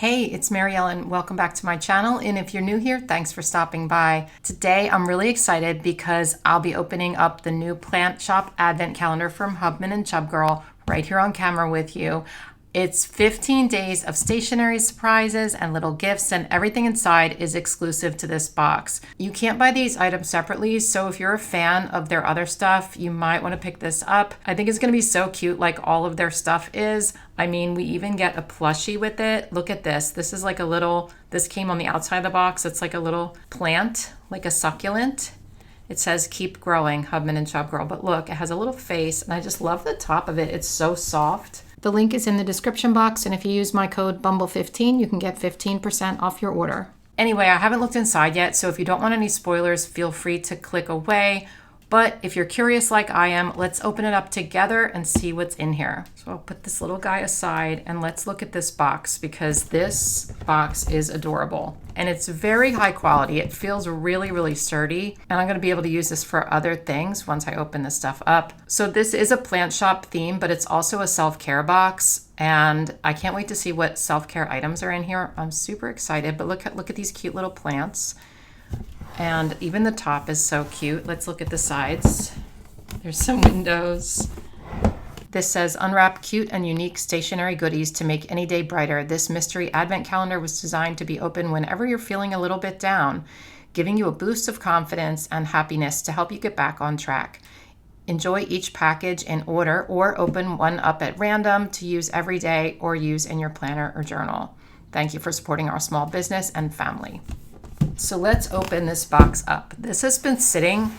Hey, it's Mary Ellen. Welcome back to my channel. And if you're new here, thanks for stopping by. Today, I'm really excited because I'll be opening up the new Plant Shop Advent Calendar from Hubman and Chubgirl right here on camera with you. It's 15 days of stationery surprises and little gifts, and everything inside is exclusive to this box. You can't buy these items separately, so if you're a fan of their other stuff, you might want to pick this up. I think it's going to be so cute like all of their stuff is. I mean, we even get a plushie with it. Look at this. This is like a little, this came on the outside of the box. It's like a little plant, like a succulent. It says keep growing, Hubman and Chubgirl. But look, it has a little face, and I just love the top of it. It's so soft. The link is in the description box, and if you use my code BUMBLE15, you can get 15% off your order. Anyway, I haven't looked inside yet, so if you don't want any spoilers, feel free to click away. But if you're curious like I am, let's open it up together and see what's in here. So I'll put this little guy aside and let's look at this box, because this box is adorable. And it's very high quality. It feels really, really sturdy. And I'm going to be able to use this for other things once I open this stuff up. So this is a plant shop theme, but it's also a self-care box. And I can't wait to see what self-care items are in here. I'm super excited, but look at these cute little plants. And even the top is so cute. Let's look at the sides. There's some windows. This says, unwrap cute and unique stationery goodies to make any day brighter. This mystery advent calendar was designed to be open whenever you're feeling a little bit down, giving you a boost of confidence and happiness to help you get back on track. Enjoy each package in order, or open one up at random to use every day or use in your planner or journal. Thank you for supporting our small business and family. So let's open this box up. This has been sitting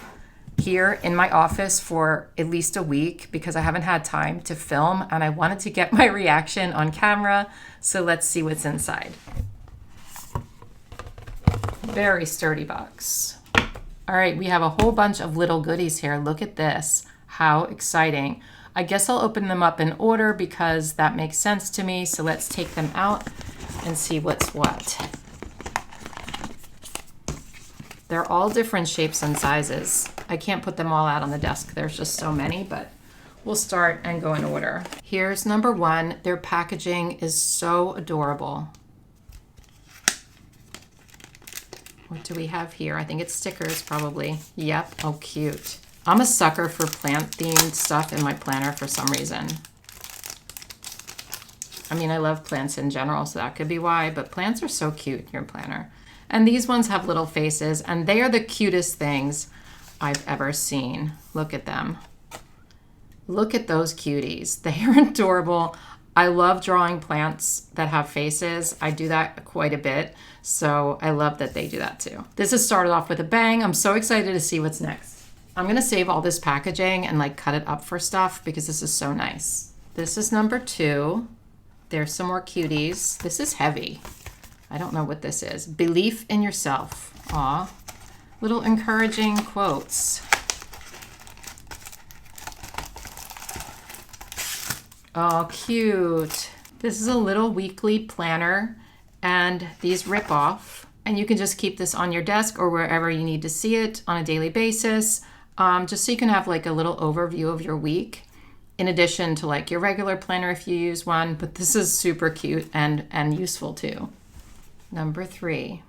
here in my office for at least a week because I haven't had time to film, and I wanted to get my reaction on camera. So let's see what's inside. Very sturdy box. All right, we have a whole bunch of little goodies here. Look at this. How exciting. I guess I'll open them up in order because that makes sense to me. So let's take them out and see what's what. They're all different shapes and sizes. I can't put them all out on the desk. There's just so many, but we'll start and go in order. Here's number one. Their packaging is so adorable. What do we have here? I think it's stickers probably. Yep, oh cute. I'm a sucker for plant themed stuff in my planner for some reason. I mean, I love plants in general, so that could be why, but plants are so cute in your planner. And these ones have little faces, and they are the cutest things I've ever seen. Look at them. Look at those cuties. They are adorable. I love drawing plants that have faces. I do that quite a bit, so I love that they do that too. This has started off with a bang. I'm so excited to see what's next. I'm gonna save all this packaging and like cut it up for stuff because this is so nice. This is number two. There's some more cuties. This is heavy. I don't know what this is. Belief in yourself. Aw. Little encouraging quotes. Oh, cute. This is a little weekly planner, and these rip off. And you can just keep this on your desk or wherever you need to see it on a daily basis, just so you can have like a little overview of your week, in addition to like your regular planner if you use one. But this is super cute and useful too. Number three.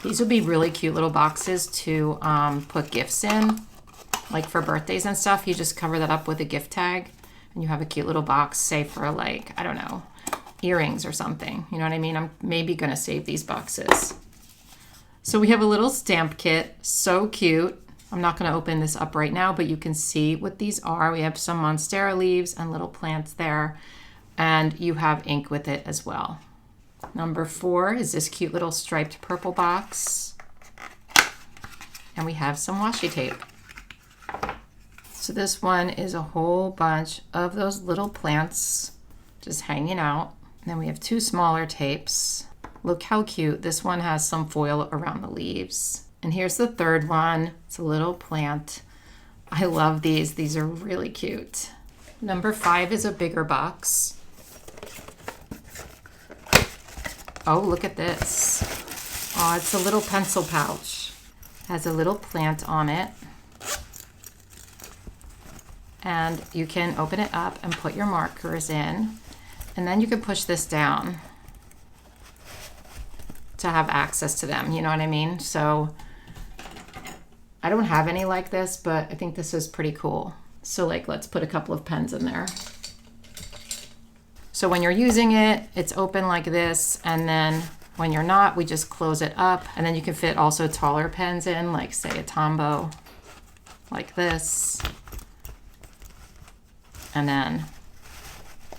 These would be really cute little boxes to put gifts in, like for birthdays and stuff. You just cover that up with a gift tag and you have a cute little box, say for like, I don't know, earrings or something. You know what I mean? I'm maybe gonna save these boxes. So we have a little stamp kit, so cute. I'm not going to open this up right now, but you can see what these are. We have some monstera leaves and little plants there, and you have ink with it as well. Number four is this cute little striped purple box, and we have some washi tape. So this one is a whole bunch of those little plants just hanging out. And then we have two smaller tapes. Look how cute. This one has some foil around the leaves. And here's the third one. It's a little plant. I love these. These are really cute. Number five is a bigger box. Oh, look at this. Oh, it's a little pencil pouch. It has a little plant on it. And you can open it up and put your markers in. And then you can push this down to have access to them, you know what I mean? So I don't have any like this, but I think this is pretty cool. So like, let's put a couple of pens in there. So when you're using it, it's open like this, and then when you're not, we just close it up, and then you can fit also taller pens in, like say a Tombow, like this. And then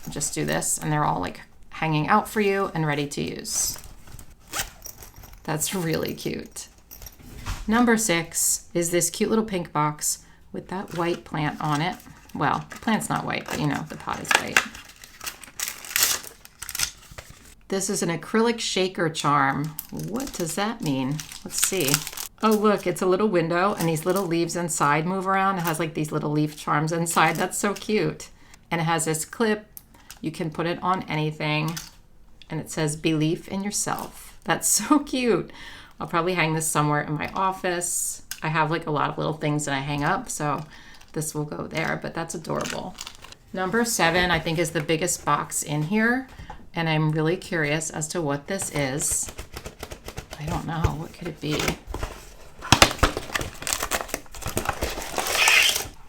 just do this, and they're all like hanging out for you and ready to use. That's really cute. Number 6 is this cute little pink box with that white plant on it. Well, the plant's not white, but you know, the pot is white. This is an acrylic shaker charm. What does that mean? Let's see. Oh, look, it's a little window, and these little leaves inside move around. It has like these little leaf charms inside. That's so cute. And it has this clip. You can put it on anything, and it says belief in yourself. That's so cute. I'll probably hang this somewhere in my office. I have like a lot of little things that I hang up, so this will go there, but that's adorable. Number 7, I think, is the biggest box in here, and I'm really curious as to what this is. I don't know. What could it be?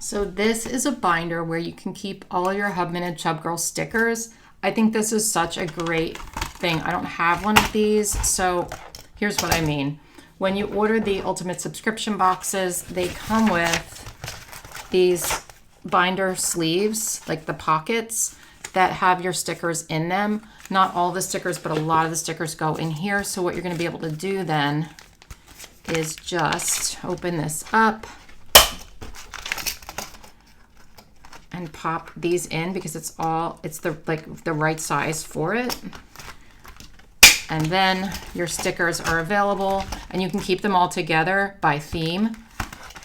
So this is a binder where you can keep all your Hubman and Chubgirl stickers. I think this is such a great thing. I don't have one of these, so here's what I mean. When you order the Ultimate subscription boxes, they come with these binder sleeves, like the pockets, that have your stickers in them. Not all the stickers, but a lot of the stickers go in here. So what you're going to be able to do then is just open this up and pop these in, because it's the right size for it. And then your stickers are available, and you can keep them all together by theme.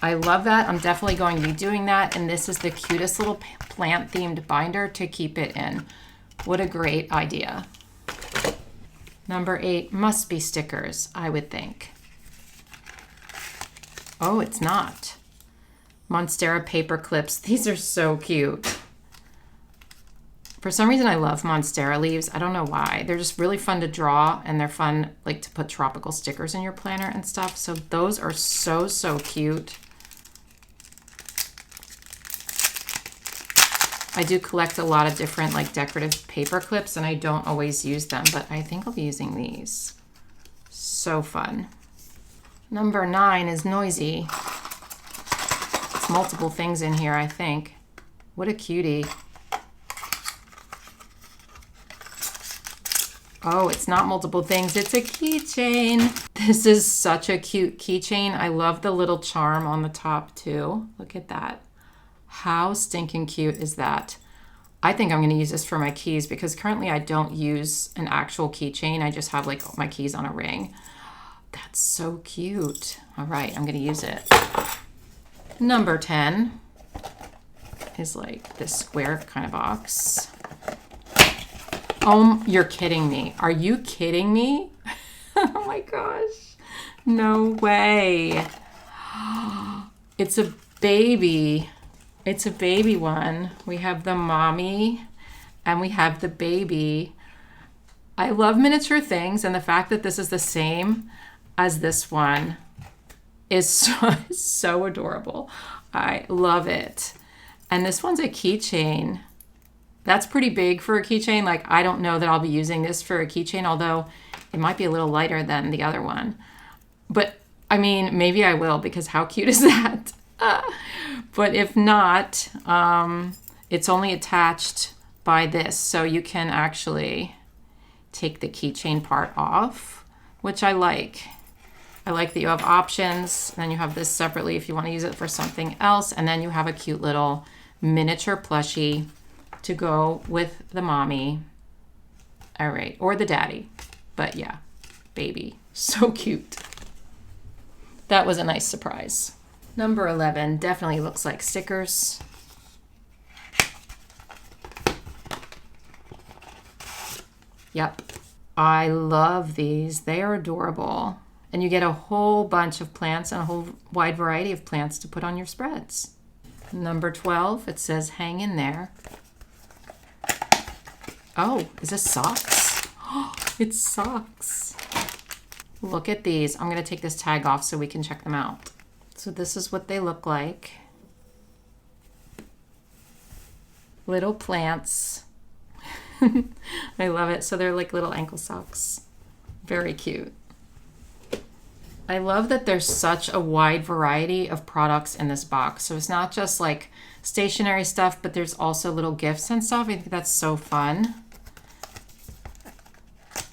I love that. I'm definitely going to be doing that. And this is the cutest little plant themed binder to keep it in. What a great idea. Number 8 must be stickers, I would think. Oh, it's not. Monstera paper clips. These are so cute. For some reason, I love Monstera leaves. I don't know why. They're just really fun to draw, and they're fun like to put tropical stickers in your planner and stuff. So those are so, so cute. I do collect a lot of different like decorative paper clips, and I don't always use them, but I think I'll be using these. So fun. Number 9 is noisy. It's multiple things in here, I think. What a cutie. Oh, it's not multiple things. It's a keychain. This is such a cute keychain. I love the little charm on the top too. Look at that. How stinking cute is that? I think I'm going to use this for my keys, because currently I don't use an actual keychain. I just have like my keys on a ring. That's so cute. All right, I'm going to use it. Number 10 is like this square kind of box. Oh, you're kidding me. Are you kidding me? Oh my gosh. No way. It's a baby. It's a baby one. We have the mommy and we have the baby. I love miniature things, and the fact that this is the same as this one is so adorable. I love it. And this one's a keychain. That's pretty big for a keychain. Like, I don't know that I'll be using this for a keychain, although it might be a little lighter than the other one. But I mean, maybe I will, because how cute is that? But if not, it's only attached by this. So you can actually take the keychain part off, which I like. I like that you have options. Then you have this separately if you want to use it for something else. And then you have a cute little miniature plushie to go with the mommy. All right, or the daddy. But yeah, baby. So cute. That was a nice surprise. Number 11 definitely looks like stickers. Yep. I love these. They are adorable. And you get a whole bunch of plants and a whole wide variety of plants to put on your spreads. Number 12, it says hang in there. Oh, is this socks? Oh, it's socks. Look at these. I'm going to take this tag off so we can check them out. So this is what they look like. Little plants. I love it. So they're like little ankle socks. Very cute. I love that there's such a wide variety of products in this box. So it's not just like stationery stuff, but there's also little gifts and stuff. I think that's so fun.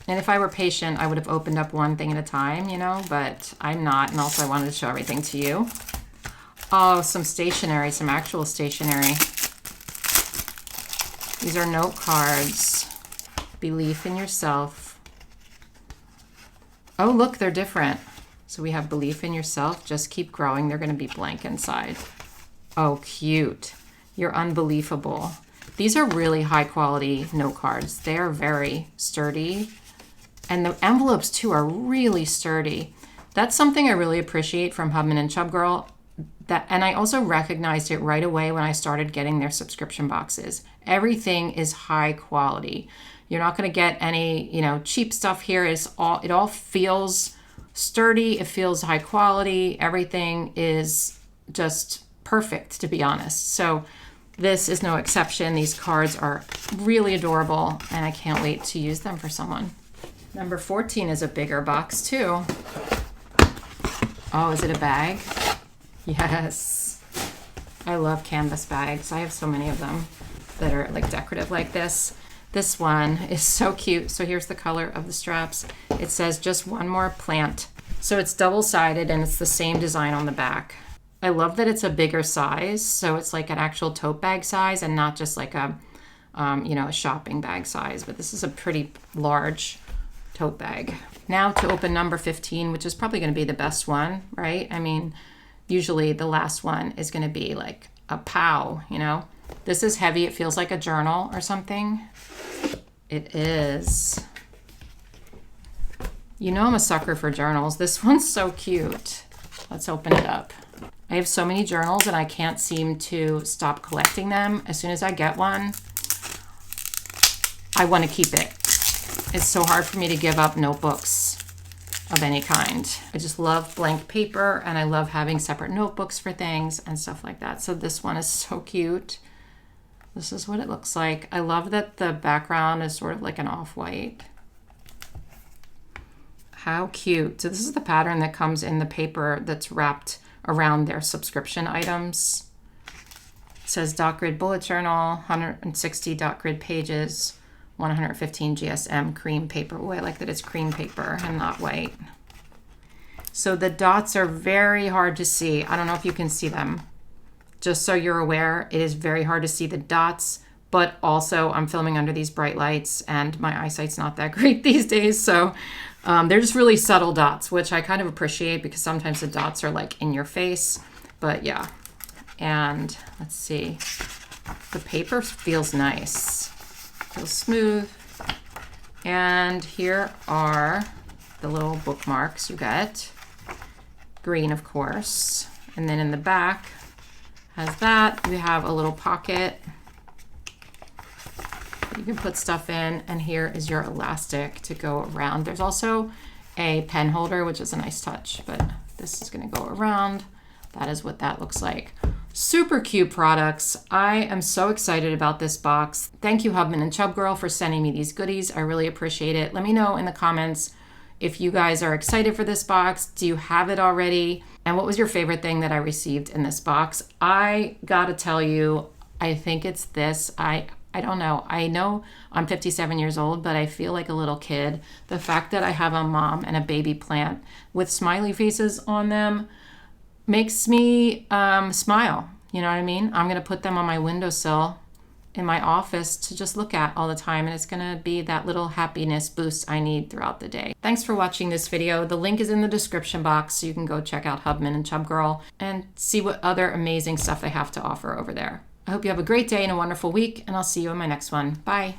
And if I were patient, I would have opened up one thing at a time, you know, but I'm not. And also I wanted to show everything to you. Oh, some stationery, some actual stationery. These are note cards. Belief in yourself. Oh, look, they're different. So we have belief in yourself. Just keep growing. They're going to be blank inside. Oh, cute. You're unbelievable. These are really high quality note cards. They are very sturdy. And the envelopes too are really sturdy. That's something I really appreciate from Hubman and Chubgirl. And I also recognized it right away when I started getting their subscription boxes. Everything is high quality. You're not going to get any, you know, cheap stuff here. It all feels sturdy. It feels high quality. Everything is just perfect, to be honest. So this is no exception. These cards are really adorable, and I can't wait to use them for someone. Number 14 is a bigger box too. Oh, is it a bag? Yes. I love canvas bags. I have so many of them that are like decorative like this. This one is so cute. So here's the color of the straps. It says just one more plant. So it's double-sided and it's the same design on the back. I love that it's a bigger size. So it's like an actual tote bag size and not just like a, a shopping bag size. But this is a pretty large tote bag. Now to open number 15, which is probably going to be the best one, right? I mean, usually the last one is going to be like a POW, you know? This is heavy. It feels like a journal or something. It is. You know I'm a sucker for journals. This one's so cute. Let's open it up. I have so many journals and I can't seem to stop collecting them. As soon as I get one, I want to keep it. It's so hard for me to give up notebooks of any kind. I just love blank paper and I love having separate notebooks for things and stuff like that. So this one is so cute. This is what it looks like. I love that the background is sort of like an off-white. How cute. So this is the pattern that comes in the paper that's wrapped around their subscription items. It says dot grid bullet journal, 160 dot grid pages, 115 GSM cream paper. Oh, I like that it's cream paper and not white. So the dots are very hard to see. I don't know if you can see them. Just so you're aware, it is very hard to see the dots, but also I'm filming under these bright lights and my eyesight's not that great these days. So they're just really subtle dots, which I kind of appreciate because sometimes the dots are like in your face, but yeah. And let's see, the paper feels nice. Feels smooth. And here are the little bookmarks you get. Green, of course. And then in the back has that. We have a little pocket you can put stuff in, and here is your elastic to go around. There's also a pen holder, which is a nice touch, but this is going to go around. That is what that looks like. Super cute products. I am so excited about this box. Thank you, Hubman and Chubgirl, for sending me these goodies. I really appreciate it. Let me know in the comments if you guys are excited for this box. Do you have it already? And what was your favorite thing that I received in this box? I gotta tell you, I think it's this. I don't know. I know I'm 57 years old, but I feel like a little kid. The fact that I have a mom and a baby plant with smiley faces on them makes me smile. You know what I mean? I'm going to put them on my windowsill in my office to just look at all the time. And it's going to be that little happiness boost I need throughout the day. Thanks for watching this video. The link is in the description box, so you can go check out Hubman and Chubgirl and see what other amazing stuff they have to offer over there. I hope you have a great day and a wonderful week, and I'll see you in my next one. Bye.